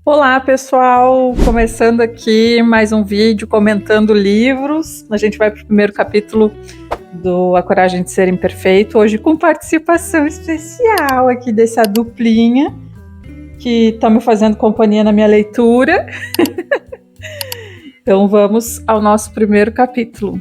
Olá, pessoal! Começando aqui mais um vídeo comentando livros. A gente vai para o primeiro capítulo do A Coragem de Ser Imperfeito, hoje com participação especial aqui dessa duplinha que está me fazendo companhia na minha leitura. Então vamos ao nosso primeiro capítulo.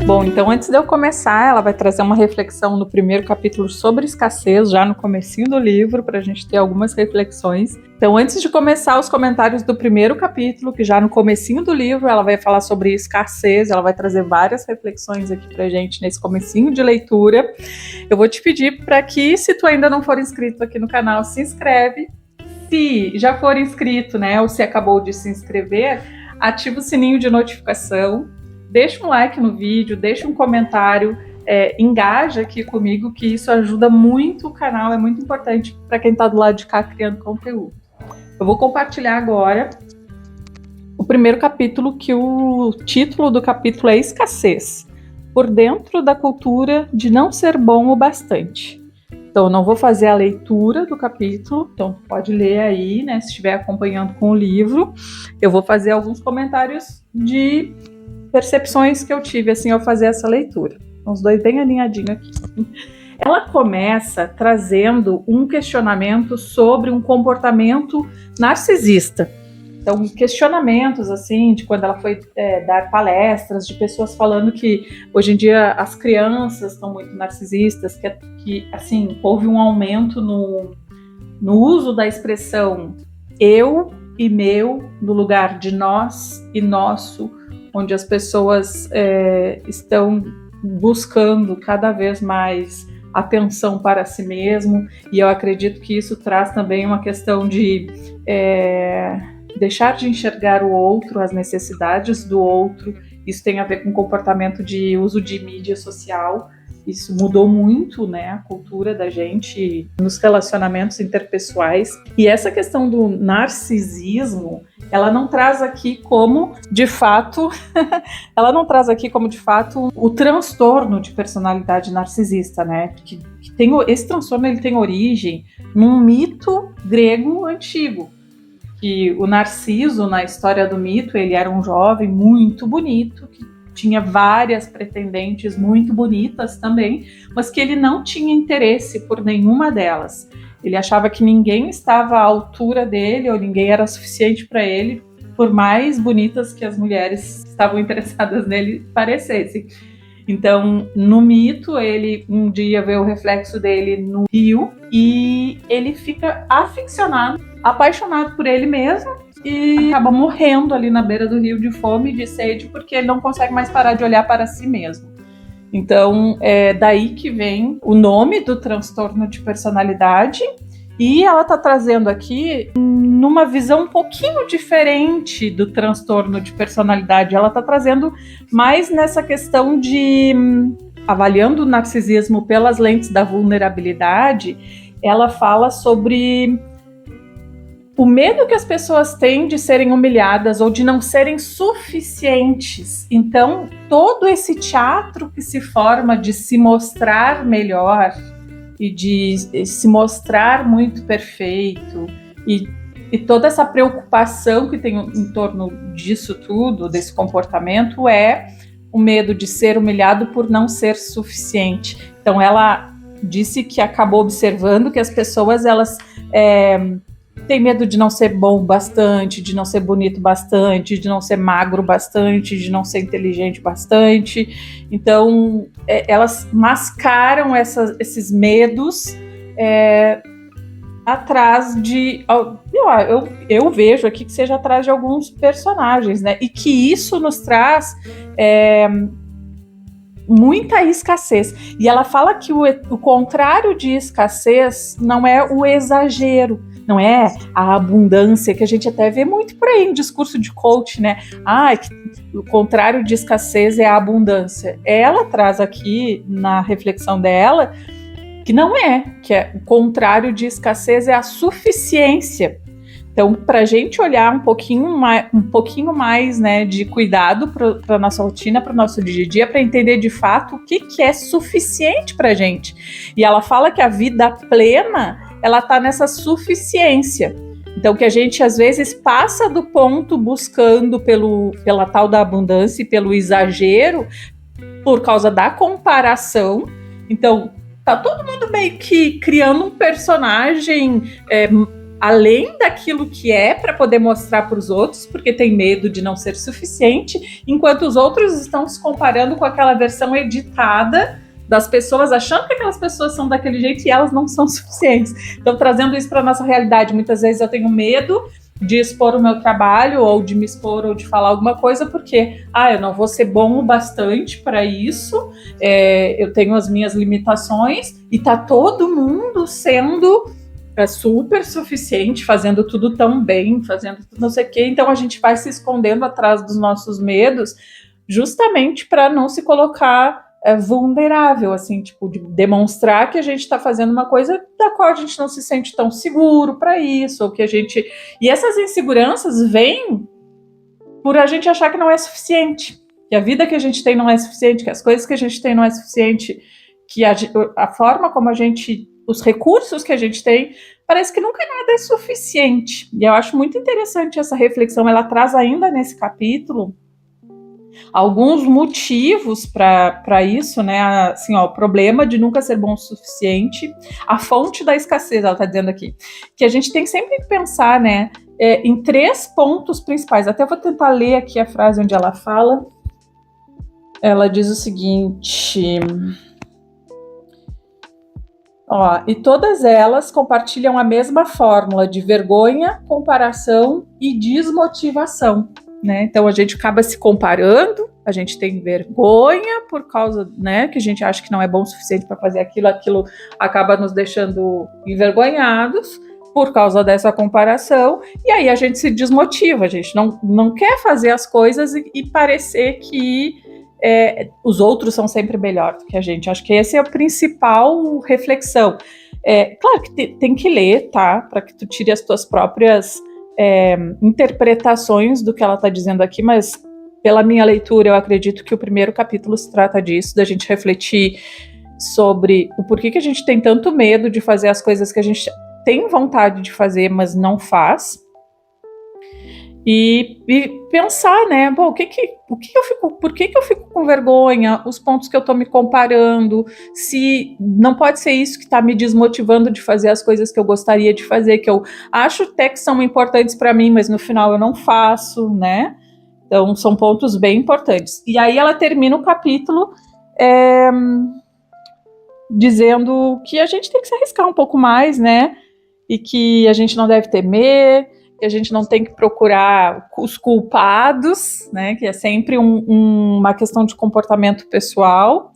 Bom, então antes de eu começar, ela vai trazer uma reflexão no primeiro capítulo sobre escassez, já no comecinho do livro, para a gente ter algumas reflexões. Então, antes de começar os comentários do primeiro capítulo, que já no comecinho do livro ela vai falar sobre escassez, ela vai trazer várias reflexões aqui pra gente nesse comecinho de leitura. Eu vou te pedir para que, se tu ainda não for inscrito aqui no canal, se inscreve. Se já for inscrito, né, ou se acabou de se inscrever, ativa o sininho de notificação. Deixa um like no vídeo, deixa um comentário, engaja aqui comigo, que isso ajuda muito o canal, é muito importante para quem está do lado de cá criando conteúdo. Eu vou compartilhar agora o primeiro capítulo, que o título do capítulo é Escassez, por dentro da cultura de não ser bom o bastante. Então, eu não vou fazer a leitura do capítulo, então pode ler aí, né, se estiver acompanhando com o livro. Eu vou fazer alguns comentários de percepções que eu tive assim ao fazer essa leitura. Os dois bem alinhadinhos aqui. Ela começa trazendo um questionamento sobre um comportamento narcisista. Então, questionamentos assim de quando ela foi dar palestras, de pessoas falando que hoje em dia as crianças estão muito narcisistas, que assim houve um aumento no uso da expressão eu e meu no lugar de nós e nosso, onde as pessoas estão buscando cada vez mais atenção para si mesmo, e eu acredito que isso traz também uma questão de deixar de enxergar o outro, as necessidades do outro. Isso tem a ver com comportamento de uso de mídia social. Isso mudou muito, né, a cultura da gente nos relacionamentos interpessoais. E essa questão do narcisismo, ela não traz aqui como, de fato, o transtorno de personalidade narcisista, né? Que esse transtorno ele tem origem num mito grego antigo. Que o Narciso, na história do mito, ele era um jovem muito bonito, que tinha várias pretendentes muito bonitas também, mas que ele não tinha interesse por nenhuma delas. Ele achava que ninguém estava à altura dele, ou ninguém era suficiente para ele, por mais bonitas que as mulheres estavam interessadas nele parecessem. Então, no mito, ele um dia vê o reflexo dele no rio e ele fica apaixonado por ele mesmo, e acaba morrendo ali na beira do rio de fome e de sede, porque ele não consegue mais parar de olhar para si mesmo. Então, é daí que vem o nome do transtorno de personalidade, e ela está trazendo aqui numa visão um pouquinho diferente do transtorno de personalidade. Ela está trazendo mais nessa questão de, avaliando o narcisismo pelas lentes da vulnerabilidade, ela fala sobre o medo que as pessoas têm de serem humilhadas ou de não serem suficientes. Então, todo esse teatro que se forma de se mostrar melhor e de se mostrar muito perfeito, e toda essa preocupação que tem em torno disso tudo, desse comportamento, é o medo de ser humilhado por não ser suficiente. Então, ela disse que acabou observando que as pessoas, elas tem medo de não ser bom bastante, de não ser bonito bastante, de não ser magro bastante, de não ser inteligente bastante. Então, elas mascaram esses medos atrás de... Eu vejo aqui que seja atrás de alguns personagens, né? E que isso nos traz muita escassez. E ela fala que o contrário de escassez não é o exagero, não é a abundância, que a gente até vê muito por aí em discurso de coach, né? O contrário de escassez é a abundância. Ela traz aqui, na reflexão dela, que não é, que o contrário de escassez é a suficiência. Então, para a gente olhar um pouquinho mais, né, de cuidado para a nossa rotina, para o nosso dia a dia, para entender de fato o que é suficiente para a gente. E ela fala que a vida plena, ela está nessa suficiência. Então, que a gente, às vezes, passa do ponto buscando pela tal da abundância e pelo exagero, por causa da comparação. Então, tá todo mundo meio que criando um personagem além daquilo que é para poder mostrar para os outros, porque tem medo de não ser suficiente, enquanto os outros estão se comparando com aquela versão editada das pessoas, achando que aquelas pessoas são daquele jeito e elas não são suficientes. Então, trazendo isso para a nossa realidade, muitas vezes eu tenho medo de expor o meu trabalho, ou de me expor, ou de falar alguma coisa, porque eu não vou ser bom o bastante para isso, eu tenho as minhas limitações, e tá todo mundo sendo super suficiente, fazendo tudo tão bem, fazendo tudo não sei o quê. Então a gente vai se escondendo atrás dos nossos medos, justamente para não se colocar vulnerável, assim, tipo, de demonstrar que a gente está fazendo uma coisa da qual a gente não se sente tão seguro para isso, ou que a gente... E essas inseguranças vêm por a gente achar que não é suficiente, que a vida que a gente tem não é suficiente, que as coisas que a gente tem não é suficiente, que a forma como a gente... os recursos que a gente tem, parece que nunca nada é suficiente. E eu acho muito interessante essa reflexão. Ela traz ainda nesse capítulo alguns motivos para isso, né? Assim, o problema de nunca ser bom o suficiente, a fonte da escassez, ela está dizendo aqui, que a gente tem sempre que pensar, né, em 3 pontos principais. Até vou tentar ler aqui a frase onde ela fala. Ela diz o seguinte... e todas elas compartilham a mesma fórmula de vergonha, comparação e desmotivação, né? Então a gente acaba se comparando, a gente tem vergonha por causa, né, que a gente acha que não é bom o suficiente para fazer aquilo acaba nos deixando envergonhados por causa dessa comparação, e aí a gente se desmotiva, a gente não quer fazer as coisas e parecer que os outros são sempre melhor do que a gente. Acho que essa é a principal reflexão. Claro que tem que ler, tá? Para que tu tire as tuas próprias interpretações do que ela está dizendo aqui, mas pela minha leitura eu acredito que o primeiro capítulo se trata disso, da gente refletir sobre o porquê que a gente tem tanto medo de fazer as coisas que a gente tem vontade de fazer, mas não faz. E pensar, né, por que eu fico com vergonha, os pontos que eu tô me comparando, se não pode ser isso que tá me desmotivando de fazer as coisas que eu gostaria de fazer, que eu acho até que são importantes para mim, mas no final eu não faço, né? Então são pontos bem importantes. E aí ela termina o capítulo dizendo que a gente tem que se arriscar um pouco mais, né? E que a gente não deve temer, que a gente não tem que procurar os culpados, né, que é sempre uma questão de comportamento pessoal.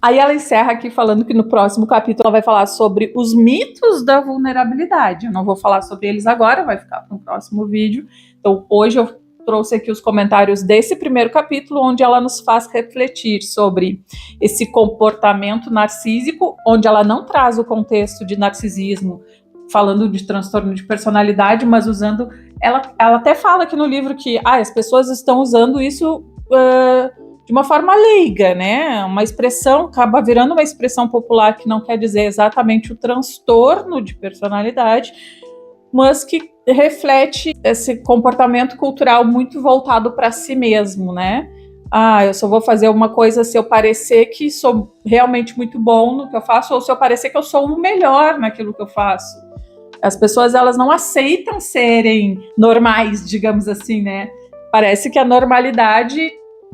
Aí ela encerra aqui falando que no próximo capítulo ela vai falar sobre os mitos da vulnerabilidade. Eu não vou falar sobre eles agora, vai ficar para um próximo vídeo. Então hoje eu trouxe aqui os comentários desse primeiro capítulo, onde ela nos faz refletir sobre esse comportamento narcísico, onde ela não traz o contexto de narcisismo, falando de transtorno de personalidade, mas usando... Ela até fala aqui no livro que as pessoas estão usando isso de uma forma leiga, né? Uma expressão, acaba virando uma expressão popular que não quer dizer exatamente o transtorno de personalidade, mas que reflete esse comportamento cultural muito voltado para si mesmo, né? Eu só vou fazer uma coisa se eu parecer que sou realmente muito bom no que eu faço, ou se eu parecer que eu sou o melhor naquilo que eu faço. As pessoas, elas não aceitam serem normais, digamos assim, né? Parece que a normalidade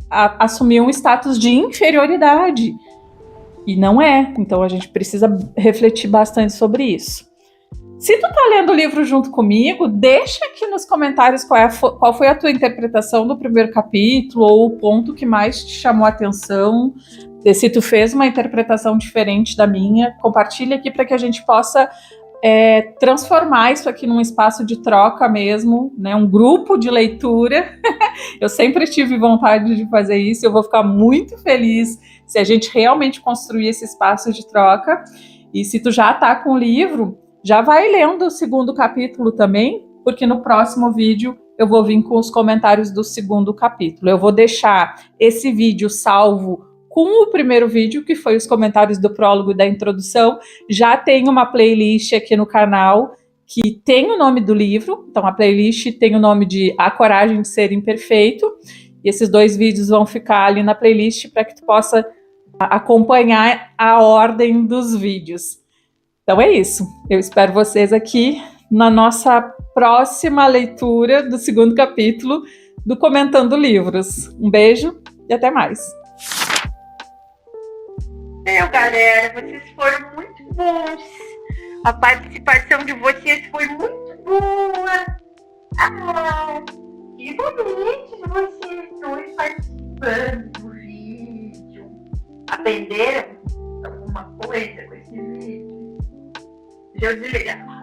assumiu um status de inferioridade. E não é. Então a gente precisa refletir bastante sobre isso. Se tu tá lendo o livro junto comigo, deixa aqui nos comentários qual foi a tua interpretação do primeiro capítulo, ou o ponto que mais te chamou a atenção. Se tu fez uma interpretação diferente da minha, compartilha aqui para que a gente possa transformar isso aqui num espaço de troca mesmo, né? Um grupo de leitura. Eu sempre tive vontade de fazer isso, eu vou ficar muito feliz se a gente realmente construir esse espaço de troca. E se tu já tá com o livro, já vai lendo o segundo capítulo também, porque no próximo vídeo eu vou vir com os comentários do segundo capítulo. Eu vou deixar esse vídeo salvo com o primeiro vídeo, que foi os comentários do prólogo e da introdução. Já tem uma playlist aqui no canal que tem o nome do livro, então a playlist tem o nome de A Coragem de Ser Imperfeito, e esses 2 vídeos vão ficar ali na playlist para que tu possa acompanhar a ordem dos vídeos. Então é isso, eu espero vocês aqui na nossa próxima leitura do segundo capítulo do Comentando Livros. Um beijo e até mais. Galera, vocês foram muito bons. A participação de vocês foi muito boa. Que bonito vocês dois participando do vídeo. Aprenderam alguma coisa com esse vídeo? Deixa eu desligar.